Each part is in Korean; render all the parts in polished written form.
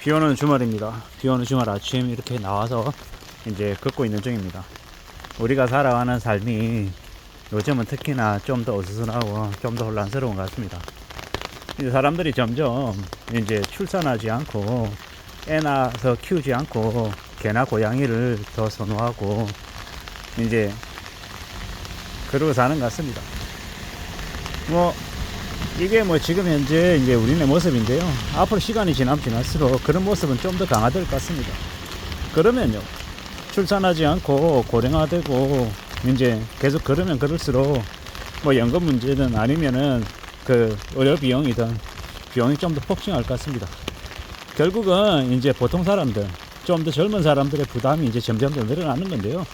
비 오는 주말입니다. 비 오는 주말 아침 이렇게 나와서 이제 걷고 있는 중입니다. 우리가 살아가는 삶이 요즘은 특히나 좀 더 어수선하고 좀 더 혼란스러운 것 같습니다. 이제 사람들이 점점 이제 출산하지 않고 애 낳아서 키우지 않고 개나 고양이를 더 선호하고 이제 그러고 사는 것 같습니다. 이게 지금 현재 이제 우리네 모습인데요. 앞으로 시간이 지날수록 그런 모습은 좀 더 강화될 것 같습니다. 그러면요, 출산하지 않고 고령화되고 이제 계속 그러면 그럴수록 연금 문제든 아니면은 그 의료 비용이든 비용이 좀 더 폭증할 것 같습니다. 결국은 이제 보통 사람들, 좀 더 젊은 사람들의 부담이 이제 점점 더 늘어나는 건데요.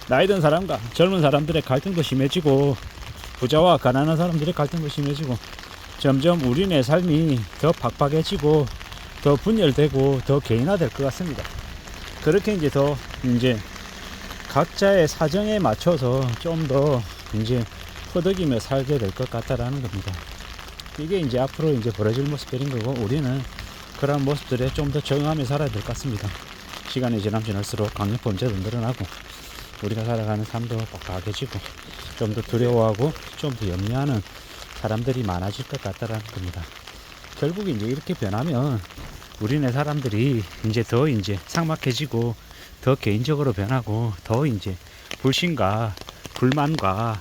나이 든 사람과 젊은 사람들의 갈등도 심해지고 부자와 가난한 사람들의 갈등도 심해지고 점점 우리네 삶이 더 팍팍해지고 더 분열되고 더 개인화될 것 같습니다. 그렇게 이제 각자의 사정에 맞춰서 좀 더 이제 허덕이며 살게 될 것 같다라는 겁니다. 이게 이제 앞으로 이제 벌어질 모습들인 거고 우리는 그런 모습들에 좀 더 적응하며 살아야 될 것 같습니다. 시간이 지날수록 강력범죄도 늘어나고 우리가 살아가는 삶도 빡빡해지고 좀 더 두려워하고 좀 더 염려하는 사람들이 많아질 것 같다라는 겁니다. 결국 이제 이렇게 변하면 우리네 사람들이 이제 더 이제 삭막해지고 더 개인적으로 변하고 더 이제 불신과 불만과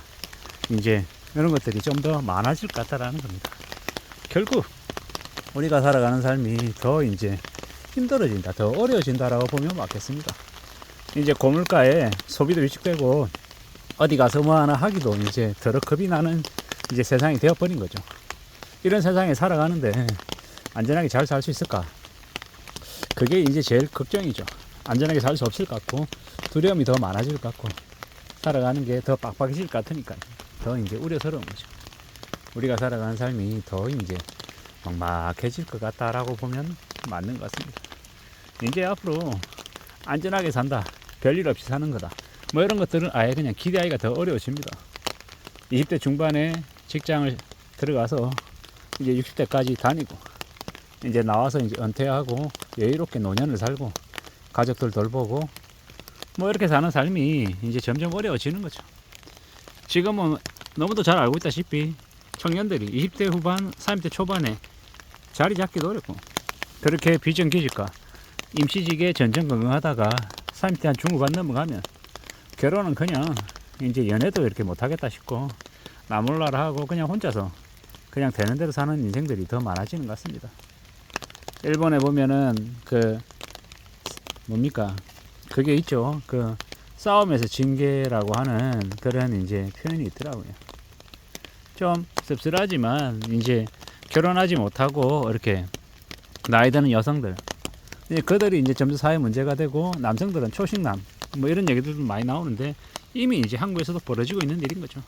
이제 이런 것들이 좀 더 많아질 것 같다라는 겁니다. 결국 우리가 살아가는 삶이 더 이제 힘들어진다, 더 어려워진다라고 보면 맞겠습니다. 이제 고물가에 소비도 위축되고 어디 가서 뭐 하나 하기도 이제 더러 겁이 나는 이제 세상이 되어버린 거죠. 이런 세상에 살아가는데 안전하게 잘 살 수 있을까? 그게 이제 제일 걱정이죠. 안전하게 살 수 없을 것 같고 두려움이 더 많아질 것 같고 살아가는 게 더 빡빡해질 것 같으니까 더 이제 우려스러운 거죠. 우리가 살아가는 삶이 더 이제 막막해질 것 같다라고 보면 맞는 것 같습니다. 이제 앞으로 안전하게 산다, 별일 없이 사는 거다, 이런 것들은 아예 그냥 기대하기가 더 어려워집니다. 20대 중반에 직장을 들어가서 이제 60대까지 다니고 이제 나와서 이제 은퇴하고 여유롭게 노년을 살고 가족들 돌보고 이렇게 사는 삶이 이제 점점 어려워지는 거죠. 지금은 너무도 잘 알고 있다시피 청년들이 20대 후반, 30대 초반에 자리 잡기도 어렵고 그렇게 비정규직과 임시직에 전전긍긍하다가 30대 한 중후반 넘어가면 결혼은 그냥 이제 연애도 이렇게 못하겠다 싶고 나몰라라 하고 그냥 혼자서 그냥 되는 대로 사는 인생들이 더 많아지는 것 같습니다. 일본에 보면은 그게 있죠. 싸움에서 징계라고 하는 그런 이제 표현이 있더라고요. 좀 씁쓸하지만 이제 결혼하지 못하고 이렇게 나이 드는 여성들, 이제 그들이 이제 점점 사회 문제가 되고 남성들은 초식남 이런 얘기들도 많이 나오는데 이미 이제 한국에서도 벌어지고 있는 일인 거죠.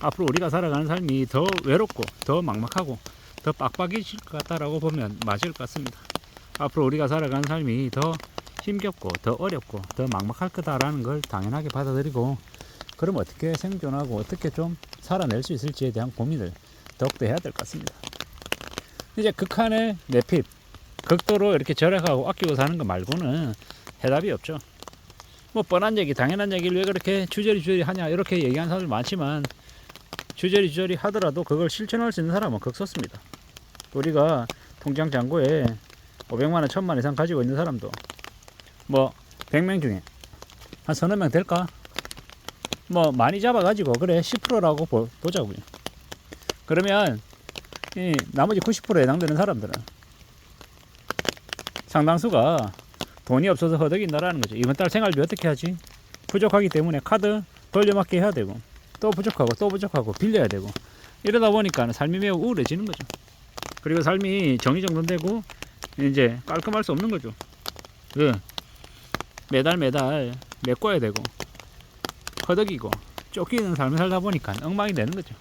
앞으로 우리가 살아가는 삶이 더 외롭고 더 막막하고 더 빡빡해질 것 같다라고 보면 맞을 것 같습니다. 앞으로 우리가 살아가는 삶이 더 힘겹고 더 어렵고 더 막막할 거다라는 걸 당연하게 받아들이고 그럼 어떻게 생존하고 어떻게 좀 살아낼 수 있을지에 대한 고민을 더욱더 해야 될 것 같습니다. 이제 극한의 내핍, 극도로 이렇게 절약하고 아끼고 사는 거 말고는 해답이 없죠. 뻔한 얘기, 당연한 얘기를 왜 그렇게 주저리 하냐 이렇게 얘기하는 사람들 많지만 주저리 하더라도 그걸 실천할 수 있는 사람은 극소수입니다. 우리가 통장 잔고에 500만원, 1000만 이상 가지고 있는 사람도 100명 중에 한 서너 명 될까? 많이 잡아가지고 그래 10%라고 보자고요. 그러면 이 나머지 90%에 해당되는 사람들은 상당수가 돈이 없어서 허덕인다라는 거죠. 이번 달 생활비 어떻게 하지? 부족하기 때문에 카드 돌려막기 해야 되고 또 부족하고 빌려야 되고 이러다 보니까 삶이 매우 우울해지는 거죠. 그리고 삶이 정리정돈되고 이제 깔끔할 수 없는 거죠. 매달 메꿔야 되고 허덕이고 쫓기는 삶을 살다 보니까 엉망이 되는 거죠.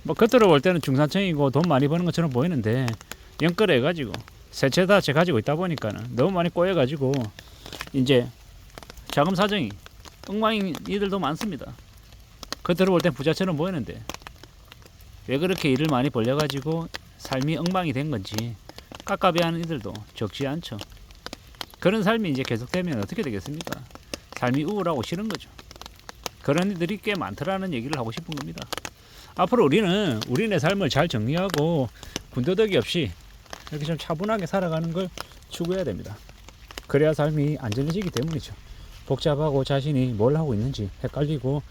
겉으로 볼 때는 중산층이고 돈 많이 버는 것처럼 보이는데 연끌해가지고 세 채 다 가지고 있다 보니까 너무 많이 꼬여가지고 이제 자금 사정이 엉망인 이들도 많습니다. 겉으로 볼 땐 부자처럼 보이는데 왜 그렇게 일을 많이 벌려가지고 삶이 엉망이 된 건지 깝깝해하는 이들도 적지 않죠. 그런 삶이 이제 계속되면 어떻게 되겠습니까? 삶이 우울하고 싫은 거죠. 그런 이들이 꽤 많더라는 얘기를 하고 싶은 겁니다. 앞으로 우리는 우리네 삶을 잘 정리하고 군더더기 없이 이렇게 좀 차분하게 살아가는 걸 추구해야 됩니다. 그래야 삶이 안전해지기 때문이죠. 복잡하고 자신이 뭘 하고 있는지 헷갈리고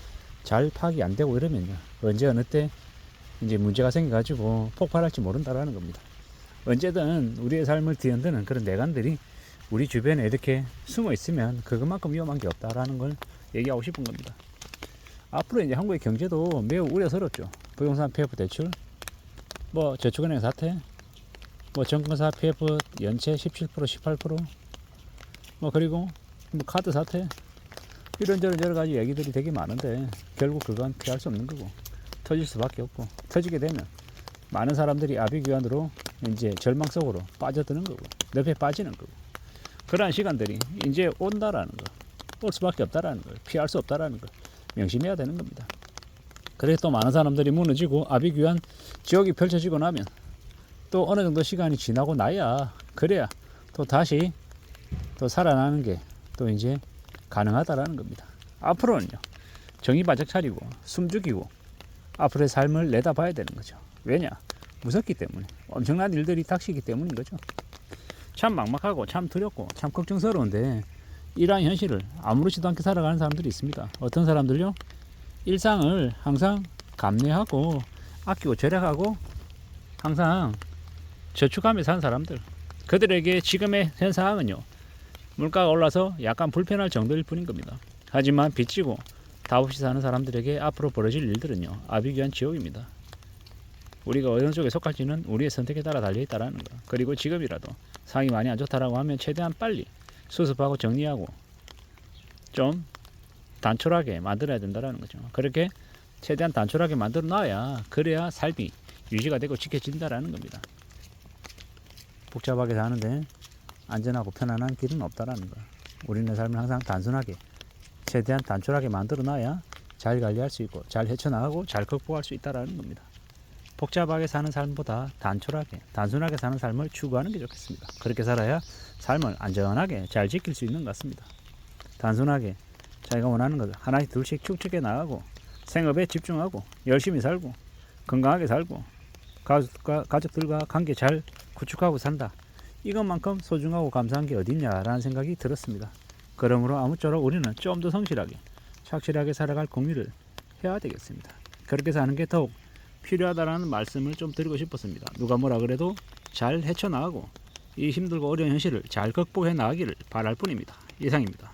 잘 파악이 안 되고 이러면요, 언제 어느 때 이제 문제가 생겨가지고 폭발할지 모른다라는 겁니다. 언제든 우리의 삶을 뒤흔드는 그런 내관들이 우리 주변에 이렇게 숨어 있으면 그것만큼 위험한 게 없다라는 걸 얘기하고 싶은 겁니다. 앞으로 이제 한국의 경제도 매우 우려스럽죠. 부동산 PF 대출, 뭐 저축은행 사태, 뭐 정권사 PF 연체 17%, 18%, 뭐 그리고 뭐 카드 사태, 이런저런 여러 가지 얘기들이 되게 많은데 결국 그건 피할 수 없는 거고 터질 수밖에 없고, 터지게 되면 많은 사람들이 아비규환으로 이제 절망 속으로 빠져드는 거고 늪에 빠지는 거고, 그러한 시간들이 이제 온다라는 거, 올 수밖에 없다라는 걸, 피할 수 없다라는 걸 명심해야 되는 겁니다. 그래서 또 많은 사람들이 무너지고 아비규환 지옥이 펼쳐지고 나면 또 어느 정도 시간이 지나고 나야, 그래야 또 다시 또 살아나는 게 또 이제 가능하다라는 겁니다. 앞으로는요, 정의 바짝 차리고 숨 죽이고 앞으로의 삶을 내다봐야 되는 거죠. 왜냐? 무섭기 때문에, 엄청난 일들이 닥치기 때문인 거죠. 참 막막하고 참 두렵고 참 걱정스러운데 이러한 현실을 아무렇지도 않게 살아가는 사람들이 있습니다. 어떤 사람들요? 일상을 항상 감내하고 아끼고 절약하고 항상 저축하며 사는 사람들, 그들에게 지금의 현 상황은요, 물가가 올라서 약간 불편할 정도일 뿐인 겁니다. 하지만 빚지고 답 없이 사는 사람들에게 앞으로 벌어질 일들은요, 아비규환 지옥입니다. 우리가 어느 쪽에 속할지는 우리의 선택에 따라 달려있다라는 거. 그리고 지금이라도 상황이 많이 안 좋다라고 하면 최대한 빨리 수습하고 정리하고 좀 단촐하게 만들어야 된다라는 거죠. 그렇게 최대한 단촐하게 만들어 놔야, 그래야 삶이 유지가 되고 지켜진다라는 겁니다. 복잡하게 사는데 안전하고 편안한 길은 없다라는 거. 우리는 삶을 항상 단순하게, 최대한 단촐하게 만들어 놔야 잘 관리할 수 있고 잘 헤쳐나가고 잘 극복할 수 있다라는 겁니다. 복잡하게 사는 삶보다 단촐하게, 단순하게 사는 삶을 추구하는 게 좋겠습니다. 그렇게 살아야 삶을 안전하게 잘 지킬 수 있는 것 같습니다. 단순하게 자기가 원하는 것을 하나씩 둘씩 축적해 나가고 생업에 집중하고 열심히 살고 건강하게 살고 가족들과 관계 잘 구축하고 산다. 이것만큼 소중하고 감사한 게 어딨냐라는 생각이 들었습니다. 그러므로 아무쪼록 우리는 좀 더 성실하게 착실하게 살아갈 공유를 해야 되겠습니다. 그렇게 사는 게 더욱 필요하다라는 말씀을 좀 드리고 싶었습니다. 누가 뭐라 그래도 잘 헤쳐나가고 이 힘들고 어려운 현실을 잘 극복해 나가기를 바랄 뿐입니다. 이상입니다.